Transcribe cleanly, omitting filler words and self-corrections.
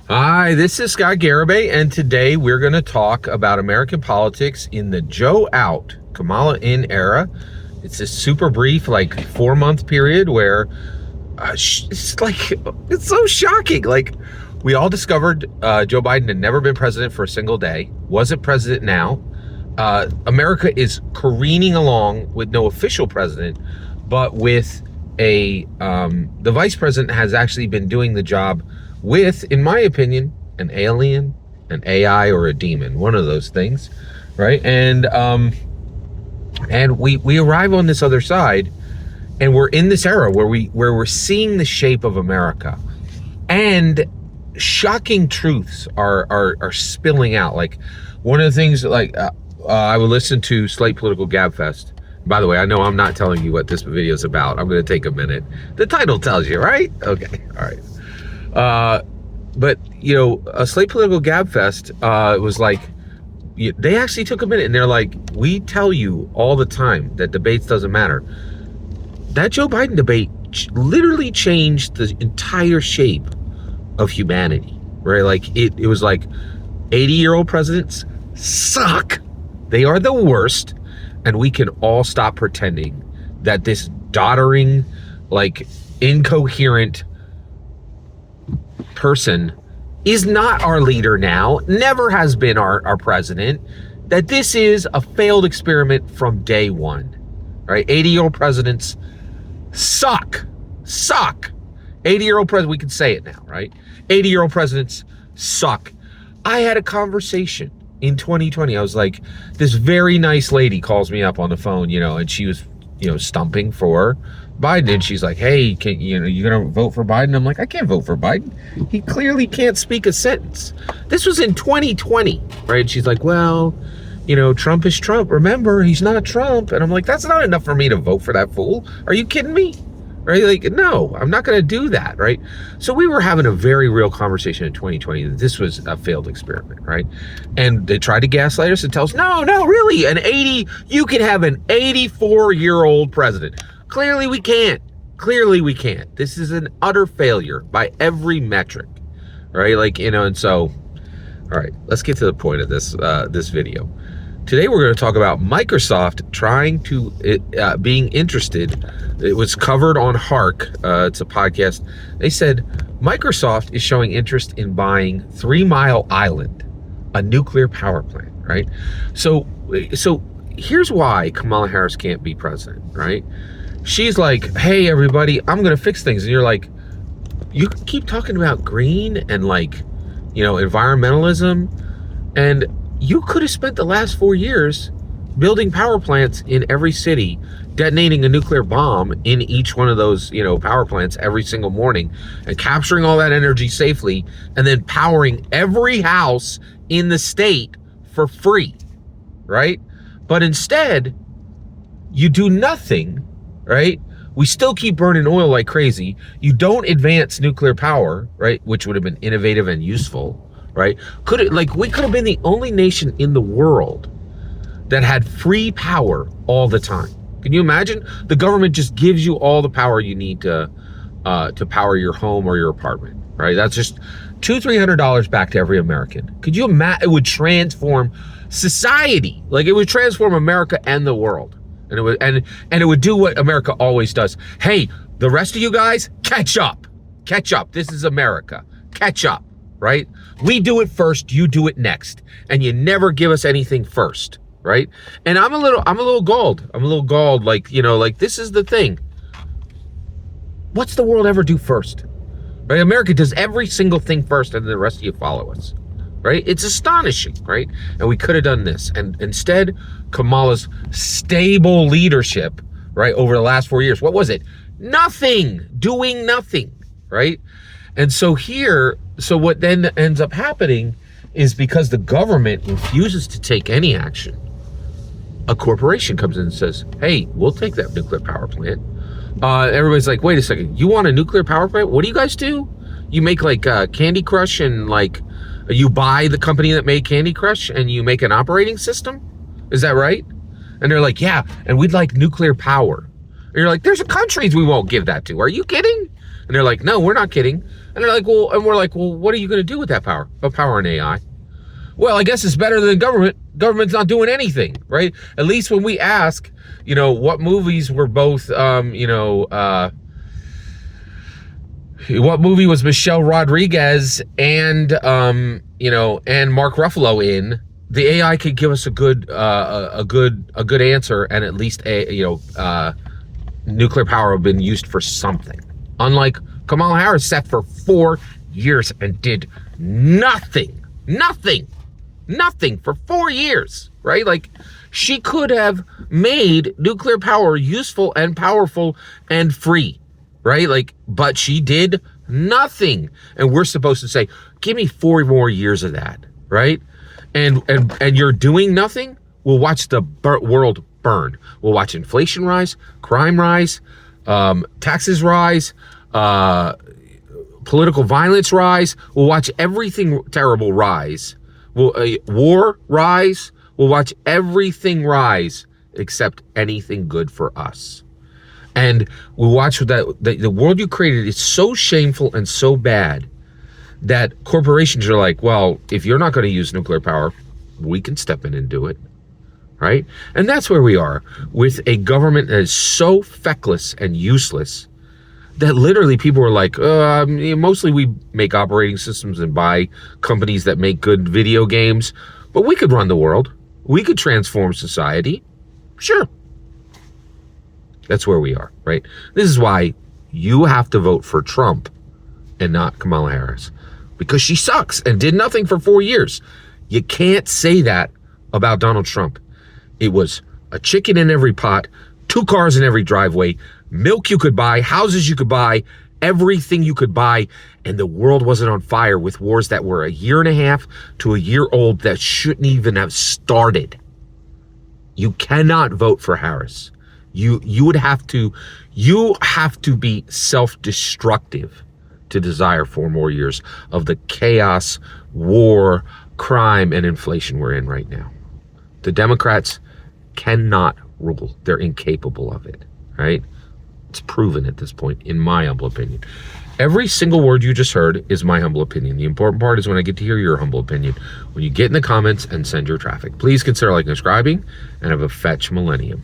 Hi, this is Scott Garibay, and today we're going to talk about American politics in the Joe out, Kamala in era. It's a super brief, like 4-month period where it's so shocking. Like, we all discovered Joe Biden had never been president for a single day, wasn't president now. America is careening along with no official president, but with the vice president has actually been doing the job with, in my opinion, an alien, an AI, or a demon, one of those things, right? And we arrive on this other side, and we're in this era where we're seeing the shape of America, and shocking truths are spilling out. Like, one of the things, like I would listen to Slate Political Gabfest. By the way, I know I'm not telling you what this video is about. I'm going to take a minute. The title tells you, right? Okay, all right. But you know, a Slate Political Gabfest was like, they actually took a minute and they're like, we tell you all the time that debates doesn't matter. That Joe Biden debate literally changed the entire shape of humanity, right? Like it was like 80-year-old presidents suck. They are the worst. And we can all stop pretending that this doddering, like incoherent person is not our leader now, never has been our president, that this is a failed experiment from day one, right? 80-year-old presidents suck. 80-year-old president, we can say it now, right? 80-year-old presidents suck. I had a conversation in 2020. I was like, this very nice lady calls me up on the phone, and she was, stumping for Biden, and she's like, hey, you gonna vote for Biden? I'm like, I can't vote for Biden. He clearly can't speak a sentence. This was in 2020, right? She's like, well, Trump is Trump. Remember, he's not Trump. And I'm like, that's not enough for me to vote for that fool. Are you kidding me? Right? Like, no, I'm not going to do that, right? So we were having a very real conversation in 2020 that this was a failed experiment, right? And they tried to gaslight us and tell us, no, really, you can have an 84-year-old president. Clearly we can't. This is an utter failure by every metric, right? Like, and so, all right, let's get to the point of this video. Today we're going to talk about Microsoft being interested. It was covered on Hark. It's a podcast. They said Microsoft is showing interest in buying 3 Mile Island, a nuclear power plant, right? So here's why Kamala Harris can't be president, right? She's like, hey, everybody, I'm going to fix things. And you're like, you keep talking about green and environmentalism, and you could have spent the last 4 years building power plants in every city, detonating a nuclear bomb in each one of those, power plants every single morning, and capturing all that energy safely, and then powering every house in the state for free, right? But instead, you do nothing, right? We still keep burning oil like crazy. You don't advance nuclear power, right? Which would have been innovative and useful, right? We could have been the only nation in the world that had free power all the time. Can you imagine? The government just gives you all the power you need to power your home or your apartment, right? That's just $200-300 back to every American. Could you imagine? It would transform society. Like, it would transform America and the world. And it would do what America always does. Hey, the rest of you guys, catch up. This is America. Catch up, right? We do it first, you do it next. And you never give us anything first, right? And I'm a little galled. Like, this is the thing. What's the world ever do first? Right? America does every single thing first, and then the rest of you follow us. Right? It's astonishing, right? And we could have done this. And instead, Kamala's stable leadership, right, over the last 4 years, what was it? Nothing, doing nothing, right? And so what then ends up happening is, because the government refuses to take any action, a corporation comes in and says, hey, we'll take that nuclear power plant. Everybody's like, wait a second, you want a nuclear power plant? What do you guys do? You make Candy Crush, and you buy the company that made Candy Crush and you make an operating system? Is that right? And they're like, yeah, and we'd like nuclear power. And you're like, there's countries we won't give that to. Are you kidding? And they're like, no, we're not kidding. And they're like, well, and we're like, well, what are you going to do with that power? Of power and AI? Well, I guess it's better than government. Government's not doing anything, right? At least when we ask, what movies were both, what movie was Michelle Rodriguez and, and Mark Ruffalo in? The AI could give us a good answer, and at least nuclear power have been used for something. Unlike Kamala Harris sat for 4 years and did nothing for 4 years, right? Like, she could have made nuclear power useful and powerful and free, right? Like, but she did nothing. And we're supposed to say, give me 4 more years of that, right? And you're doing nothing? We'll watch the world burn. We'll watch inflation rise, crime rise, taxes rise, political violence rise. We'll watch everything terrible rise. War rise. We'll watch everything rise except anything good for us. And we'll watch that the world you created is so shameful and so bad that corporations are like, well, if you're not going to use nuclear power, we can step in and do it. Right? And that's where we are with a government that is so feckless and useless that literally people are like, mostly we make operating systems and buy companies that make good video games, but we could run the world. We could transform society. Sure. That's where we are, right? This is why you have to vote for Trump and not Kamala Harris, because she sucks and did nothing for 4 years. You can't say that about Donald Trump. It was a chicken in every pot, 2 cars in every driveway, milk you could buy, houses you could buy, everything you could buy, and the world wasn't on fire with wars that were 1.5 years to a year old that shouldn't even have started. You cannot vote for Harris. You have to be self-destructive to desire 4 more years of the chaos, war, crime, and inflation we're in right now. The Democrats cannot rule. They're incapable of it, right? It's proven at this point, in my humble opinion. Every single word you just heard is my humble opinion. The important part is when I get to hear your humble opinion, when you get in the comments and send your traffic. Please consider liking and subscribing, and have a fetch millennium.